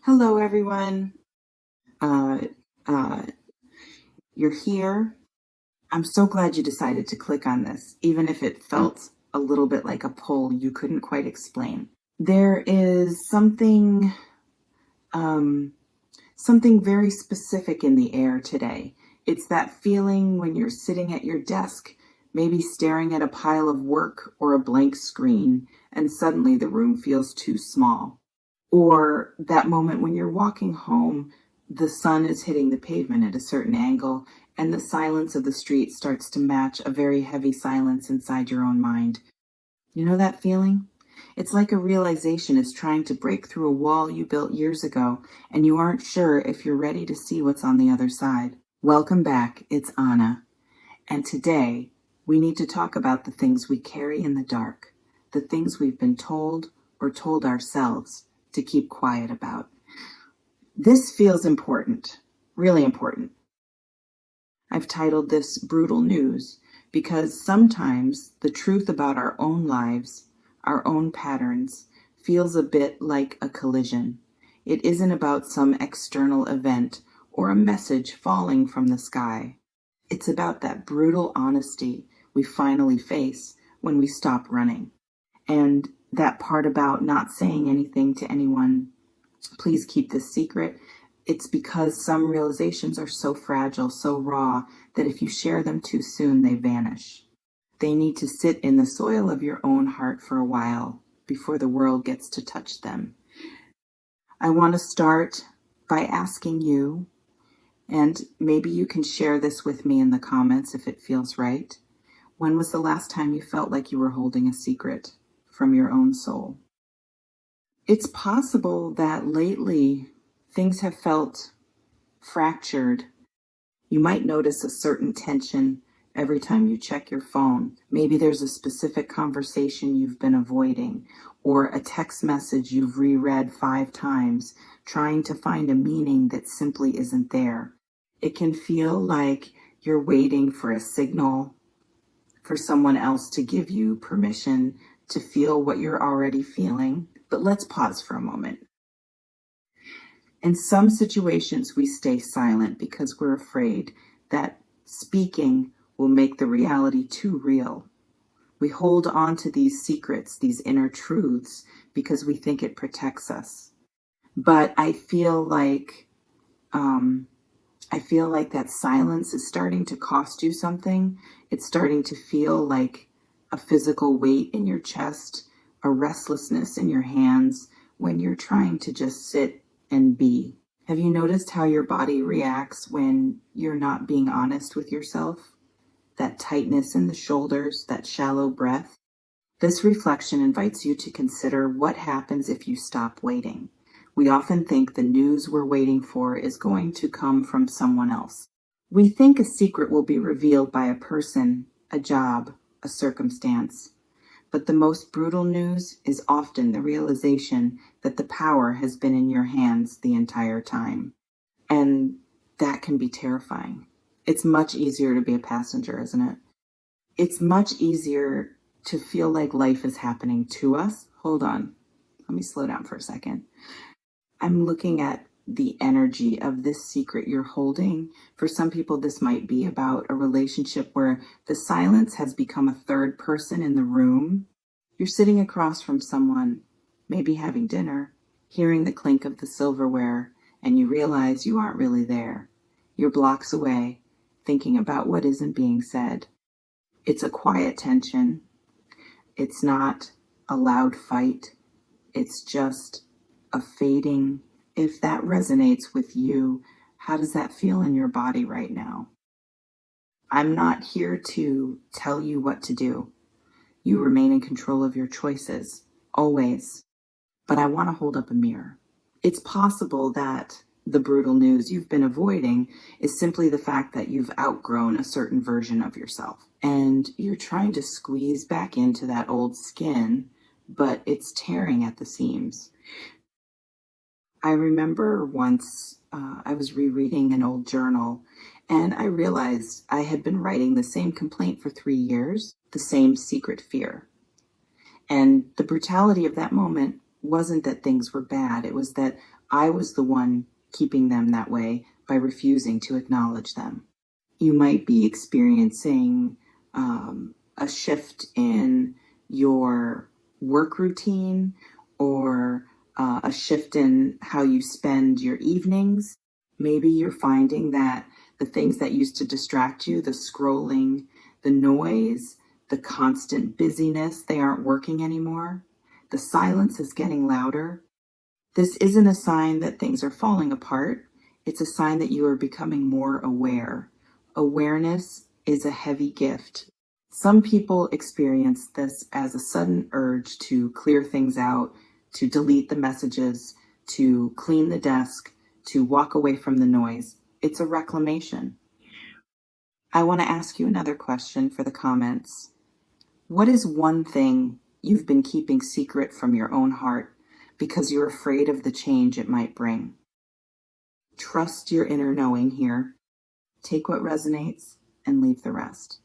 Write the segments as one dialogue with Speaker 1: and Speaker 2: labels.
Speaker 1: Hello, everyone. Uh, uh, you're here. I'm so glad you decided to click on this, even if it felt a little bit like a pull you couldn't quite explain. There is um, something very specific in the air today. It's that feeling when you're sitting at your desk, maybe staring at a pile of work or a blank screen, and suddenly the room feels too small. Or that moment when you're walking home, the sun is hitting the pavement at a certain angle, and the silence of the street starts to match a very heavy silence inside your own mind. You know that feeling? It's like a realization is trying to break through a wall you built years ago, and you aren't sure if you're ready to see what's on the other side. Welcome back, it's Anna. And today, we need to talk about the things we carry in the dark, the things we've been told or told ourselves to keep quiet about. This feels important, really important. I've titled this Brutal News because sometimes the truth about our own lives, our own patterns, feels a bit like a collision. It isn't about some external event or a message falling from the sky. It's about that brutal honesty we finally face when we stop running. And that part about not saying anything to anyone, please keep this secret. It's because some realizations are so fragile, so raw, that if you share them too soon, they vanish. They need to sit in the soil of your own heart for a while before the world gets to touch them. I want to start by asking you, and maybe you can share this with me in the comments if it feels right. When was the last time you felt like you were holding a secret from your own soul? It's possible that lately things have felt fractured. You might notice a certain tension every time you check your phone. Maybe there's a specific conversation you've been avoiding, or a text message you've reread 5 times, trying to find a meaning that simply isn't there. It can feel like you're waiting for a signal, for someone else to give you permission to feel what you're already feeling. But let's pause for a moment. In some situations, we stay silent because we're afraid that speaking will make the reality too real. We hold on to these secrets, these inner truths, because we think it protects us. But I feel like that silence is starting to cost you something. It's starting to feel like a physical weight in your chest, a restlessness in your hands when you're trying to just sit and be. Have you noticed how your body reacts when you're not being honest with yourself? That tightness in the shoulders, that shallow breath? This reflection invites you to consider what happens if you stop waiting. We often think the news we're waiting for is going to come from someone else. We think a secret will be revealed by a person, a job, a circumstance. But the most brutal news is often the realization that the power has been in your hands the entire time. And that can be terrifying. It's much easier to be a passenger, isn't it? It's much easier to feel like life is happening to us. Hold on. Let me slow down for a second. I'm looking at the energy of this secret you're holding. For some people, this might be about a relationship where the silence has become a third person in the room. You're sitting across from someone, maybe having dinner, hearing the clink of the silverware, and you realize you aren't really there. You're blocks away, thinking about what isn't being said. It's a quiet tension. It's not a loud fight. It's just a fading. If that resonates with you, how does that feel in your body right now? I'm not here to tell you what to do. You remain in control of your choices, always. But I want to hold up a mirror. It's possible that the brutal news you've been avoiding is simply the fact that you've outgrown a certain version of yourself. And you're trying to squeeze back into that old skin, but it's tearing at the seams. I remember once I was rereading an old journal, and I realized I had been writing the same complaint for 3 years, the same secret fear. And the brutality of that moment wasn't that things were bad. It was that I was the one keeping them that way by refusing to acknowledge them. You might be experiencing a shift in your work routine or a shift in how you spend your evenings. Maybe you're finding that the things that used to distract you, the scrolling, the noise, the constant busyness, they aren't working anymore. The silence is getting louder. This isn't a sign that things are falling apart. It's a sign that you are becoming more aware. Awareness is a heavy gift. Some people experience this as a sudden urge to clear things out, to delete the messages, to clean the desk, to walk away from the noise. It's a reclamation. I want to ask you another question for the comments. What is one thing you've been keeping secret from your own heart because you're afraid of the change it might bring? Trust your inner knowing here. Take what resonates and leave the rest.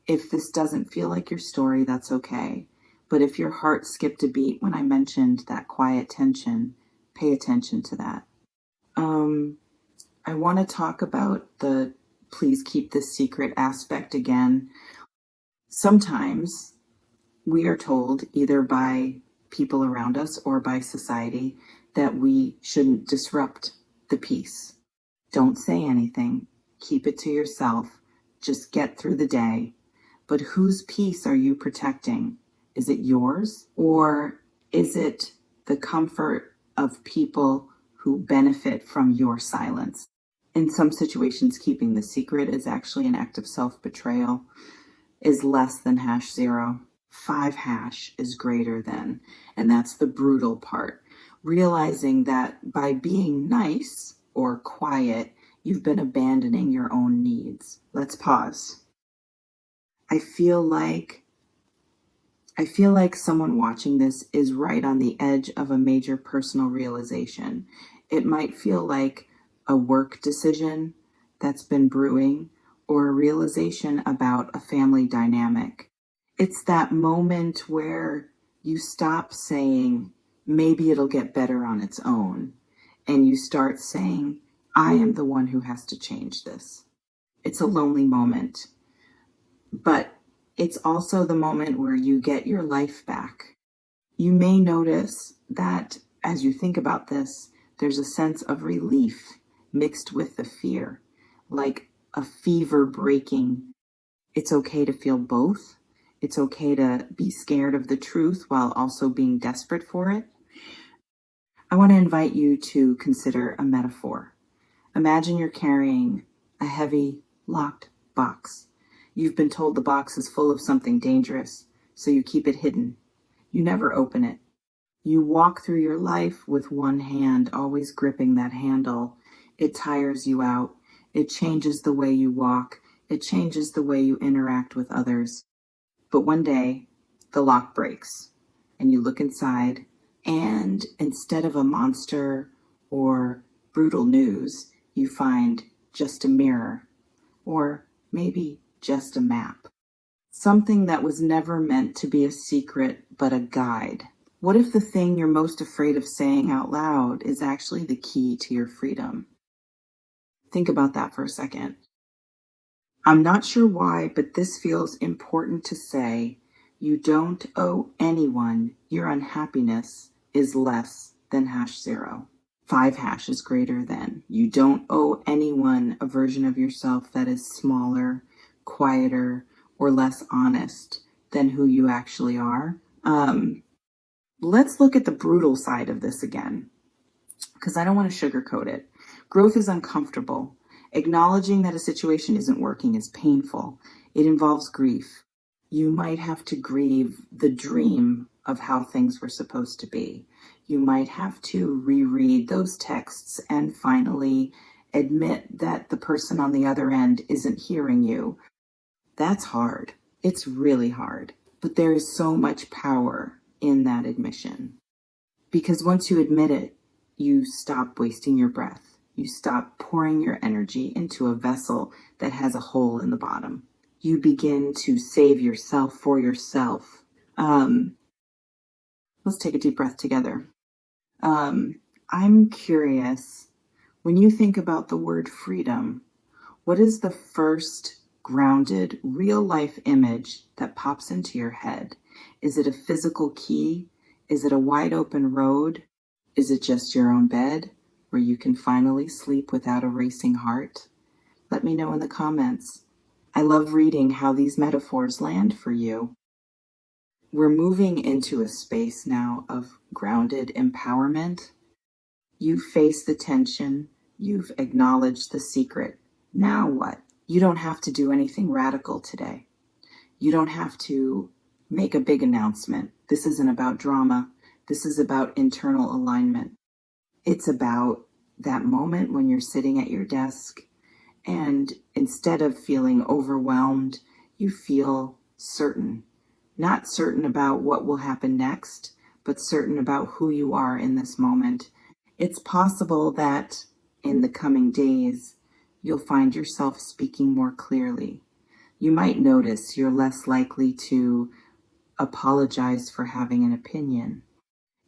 Speaker 1: If this doesn't feel like your story, that's okay. But if your heart skipped a beat when I mentioned that quiet tension, pay attention to that. I want to talk about the please keep this secret aspect again. Sometimes we are told, either by people around us or by society, that we shouldn't disrupt the peace. Don't say anything. Keep it to yourself. Just get through the day. But whose peace are you protecting? Is it yours? Or is it the comfort of people who benefit from your silence? In some situations, keeping the secret is actually an act of self-betrayal, is less than #0. 5# is greater than. And that's the brutal part. Realizing that by being nice or quiet, you've been abandoning your own needs. Let's pause. I feel like someone watching this is right on the edge of a major personal realization. It might feel like a work decision that's been brewing or a realization about a family dynamic. It's that moment where you stop saying, maybe it'll get better on its own, and you start saying, I am the one who has to change this. It's a lonely moment, but it's also the moment where you get your life back. You may notice that as you think about this, there's a sense of relief mixed with the fear, like a fever breaking. It's okay to feel both. It's okay to be scared of the truth while also being desperate for it. I want to invite you to consider a metaphor. Imagine you're carrying a heavy, locked box. You've been told the box is full of something dangerous, so you keep it hidden. You never open it. You walk through your life with one hand always gripping that handle. It tires you out. It changes the way you walk. It changes the way you interact with others. But one day, the lock breaks, and you look inside, and instead of a monster or brutal news, you find just a mirror, or maybe just a map. Something that was never meant to be a secret, but a guide. What if the thing you're most afraid of saying out loud is actually the key to your freedom? Think about that for a second. I'm not sure why, but this feels important to say. You don't owe anyone your unhappiness is less than #0. 5# is greater than. You don't owe anyone a version of yourself that is smaller, quieter, or less honest than who you actually are. Let's look at the brutal side of this again, because I don't want to sugarcoat it. Growth is uncomfortable. Acknowledging that a situation isn't working is painful. It involves grief. You might have to grieve the dream of how things were supposed to be. You might have to reread those texts and finally admit that the person on the other end isn't hearing you. That's hard. It's really hard. But there is so much power in that admission. Because once you admit it, you stop wasting your breath. You stop pouring your energy into a vessel that has a hole in the bottom. You begin to save yourself for yourself. Let's take a deep breath together. I'm curious, when you think about the word freedom, what is the first grounded, real life image that pops into your head? Is it a physical key? Is it a wide open road? Is it just your own bed where you can finally sleep without a racing heart? Let me know in the comments. I love reading how these metaphors land for you. We're moving into a space now of grounded empowerment. You've faced the tension. You've acknowledged the secret. Now what? You don't have to do anything radical today. You don't have to make a big announcement. This isn't about drama. This is about internal alignment. It's about that moment when you're sitting at your desk and instead of feeling overwhelmed, you feel certain. Not certain about what will happen next, but certain about who you are in this moment. It's possible that in the coming days, you'll find yourself speaking more clearly. You might notice you're less likely to apologize for having an opinion.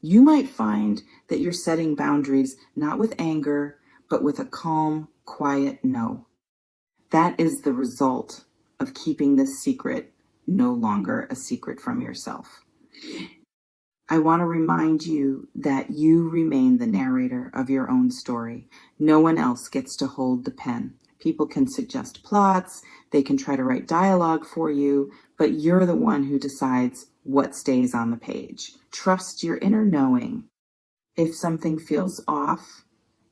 Speaker 1: You might find that you're setting boundaries not with anger, but with a calm, quiet no. That is the result of keeping this secret no longer a secret from yourself. I want to remind you that you remain the narrator of your own story. No one else gets to hold the pen. People can suggest plots, they can try to write dialogue for you, but you're the one who decides what stays on the page. Trust your inner knowing. If something feels off,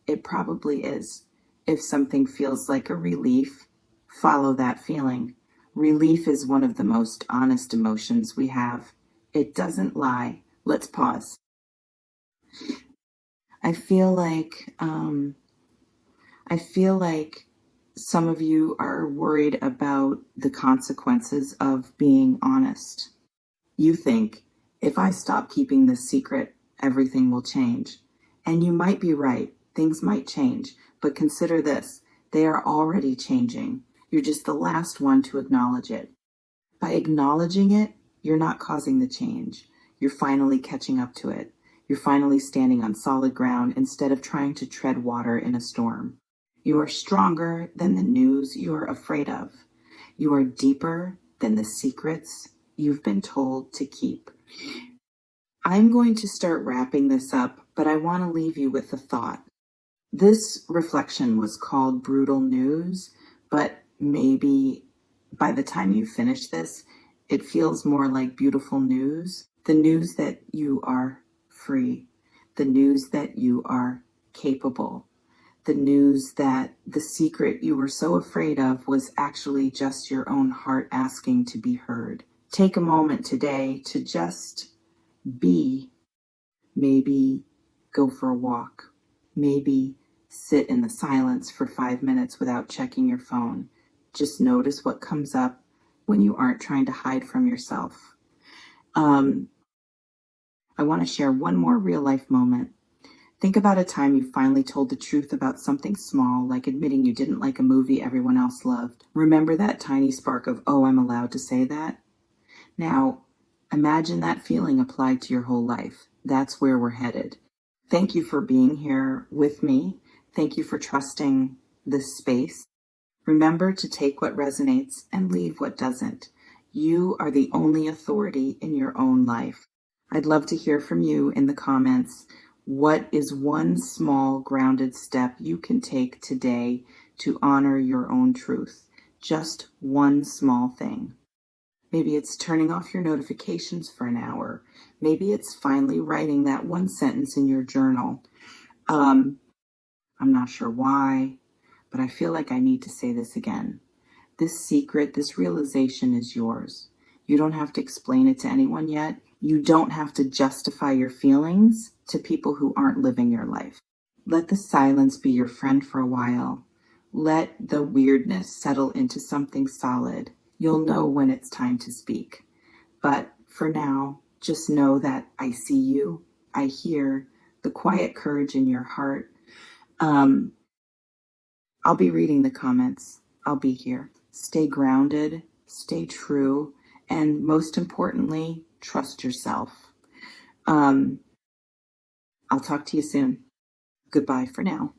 Speaker 1: it probably is. If something feels like a relief, follow that feeling. Relief is one of the most honest emotions we have. It doesn't lie. Let's pause. I feel like some of you are worried about the consequences of being honest. You think, if I stop keeping this secret, everything will change. And you might be right. Things might change. But consider this. They are already changing. You're just the last one to acknowledge it. By acknowledging it, you're not causing the change. You're finally catching up to it. You're finally standing on solid ground instead of trying to tread water in a storm. You are stronger than the news you're afraid of. You are deeper than the secrets you've been told to keep. I'm going to start wrapping this up, but I want to leave you with a thought. This reflection was called Brutal News, but maybe by the time you finish this, it feels more like beautiful news. The news that you are free, the news that you are capable, the news that the secret you were so afraid of was actually just your own heart asking to be heard. Take a moment today to just be. Maybe go for a walk. Maybe sit in the silence for 5 minutes without checking your phone. Just notice what comes up when you aren't trying to hide from yourself. I want to share one more real life moment. Think about a time you finally told the truth about something small, like admitting you didn't like a movie everyone else loved. Remember that tiny spark of, oh, I'm allowed to say that? Now, imagine that feeling applied to your whole life. That's where we're headed. Thank you for being here with me. Thank you for trusting this space. Remember to take what resonates and leave what doesn't. You are the only authority in your own life. I'd love to hear from you in the comments. What is one small grounded step you can take today to honor your own truth? Just one small thing. Maybe it's turning off your notifications for an hour. Maybe it's finally writing that one sentence in your journal. I'm not sure why, but I feel like I need to say this again. This secret, this realization is yours. You don't have to explain it to anyone yet. You don't have to justify your feelings to people who aren't living your life. Let the silence be your friend for a while. Let the weirdness settle into something solid. You'll know when it's time to speak. But for now, just know that I see you. I hear the quiet courage in your heart. I'll be reading the comments. I'll be here. Stay grounded, stay true, and most importantly, trust yourself. I'll talk to you soon. Goodbye for now.